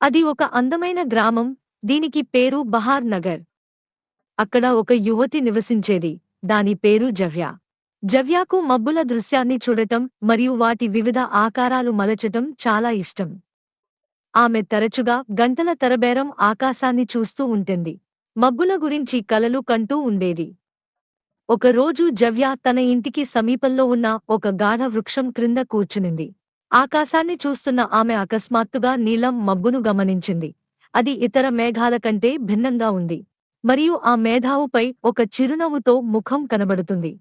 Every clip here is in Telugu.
అది ఒక అందమైన గ్రామం, దీనికి పేరు బహార్ నగర్. అక్కడ ఒక యువతి నివసించేది, దాని పేరు జవ్య. జవ్యాకు మబ్బుల దృశ్యాన్ని చూడటం మరియు వాటి వివిధ ఆకారాలు మలచటం చాలా ఇష్టం. ఆమె తరచుగా గంటల తరబేరం ఆకాశాన్ని చూస్తూ ఉంటుంది. మబ్బుల గురించి కలలు కంటూ ఉండేది. ఒకరోజు జవ్య తన ఇంటికి సమీపంలో ఉన్న ఒక గాఢ వృక్షం క్రింద కూర్చునింది. ఆకాశాన్ని చూస్తున్న ఆమె అకస్మాత్తుగా నీలం మబ్బును గమనించింది. అది ఇతర మేఘాల కంటే భిన్నంగా ఉంది. మరియు ఆ మేఘావుపై ఒక చిరునవ్వుతో ముఖం కనబడుతుంది.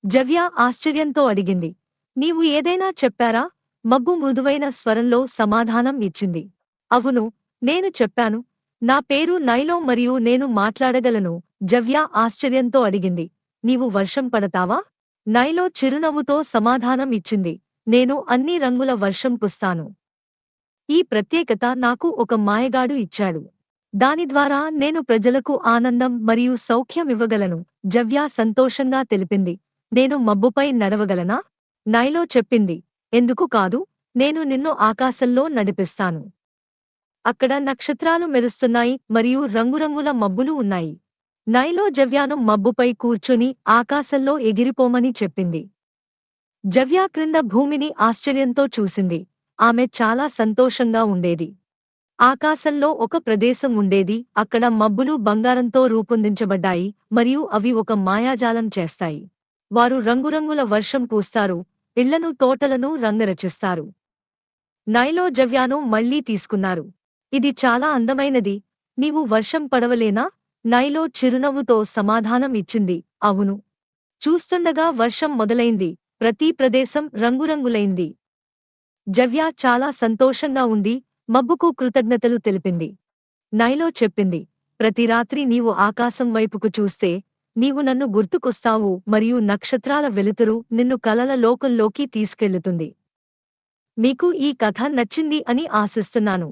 జవ్య ఆశ్చర్యంతో అడిగింది, నీవు ఏదైనా చెప్పారా? మబ్బు మృదువైన స్వరంలో సమాధానం ఇచ్చింది. అవును, నేను చెప్పాను. నా పేరు నైలో మరియు నేను మాట్లాడగలను. జవ్య ఆశ్చర్యంతో అడిగింది, నీవు వర్షం పడతావా? నైలో చిరునవ్వుతో సమాధానం ఇచ్చింది, నేను అన్ని రంగుల వర్షం కుస్తాను. ఈ ప్రత్యేకత నాకు ఒక మాయగాడు ఇచ్చాడు. దాని ద్వారా నేను ప్రజలకు ఆనందం మరియు సౌఖ్యం ఇవ్వగలను. జవ్య సంతోషంగా తెలిపింది, నేను మబ్బుపై నడవగలనా? నైలో చెప్పింది, ఎందుకు కాదు, నేను నిన్ను ఆకాశంలో నడిపిస్తాను. అక్కడ నక్షత్రాలు మెరుస్తున్నాయి మరియు రంగురంగుల మబ్బులు ఉన్నాయి. నైలో జవ్యాను మబ్బుపై కూర్చుని ఆకాశంలో ఎగిరిపోమని చెప్పింది. జవ్య క్రింద భూమిని ఆశ్చర్యంతో చూసింది. ఆమె చాలా సంతోషంగా ఉండేది. ఆకాశంలో ఒక ప్రదేశం ఉండేది, అక్కడ మబ్బులు బంగారంతో రూపొందించబడ్డాయి మరియు అవి ఒక మాయాజాలం చేస్తాయి. వారు రంగురంగుల వర్షం పూస్తారు, ఇళ్లను తోటలను రంగరచిస్తారు. నైలో జవ్యాను మళ్లీ తీసుకున్నారు. ఇది చాలా అందమైనది, నీవు వర్షం పడవలేనా? నైలో చిరునవ్వుతో సమాధానం ఇచ్చింది, అవును. చూస్తుండగా వర్షం మొదలైంది, ప్రతి ప్రదేశం రంగురంగులైంది. జవ్య చాలా సంతోషంగా ఉండి మబ్బుకు కృతజ్ఞతలు తెలిపింది. నైలో చెప్పింది, ప్రతి రాత్రి నీవు ఆకాశం వైపుకు చూస్తే నీవు నన్ను గుర్తుకొస్తావు మరియు నక్షత్రాల వెలుతురు నిన్ను కలల లోకంలోకి తీసుకెళ్లుతుంది. మీకు ఈ కథ నచ్చింది అని ఆశిస్తున్నాను.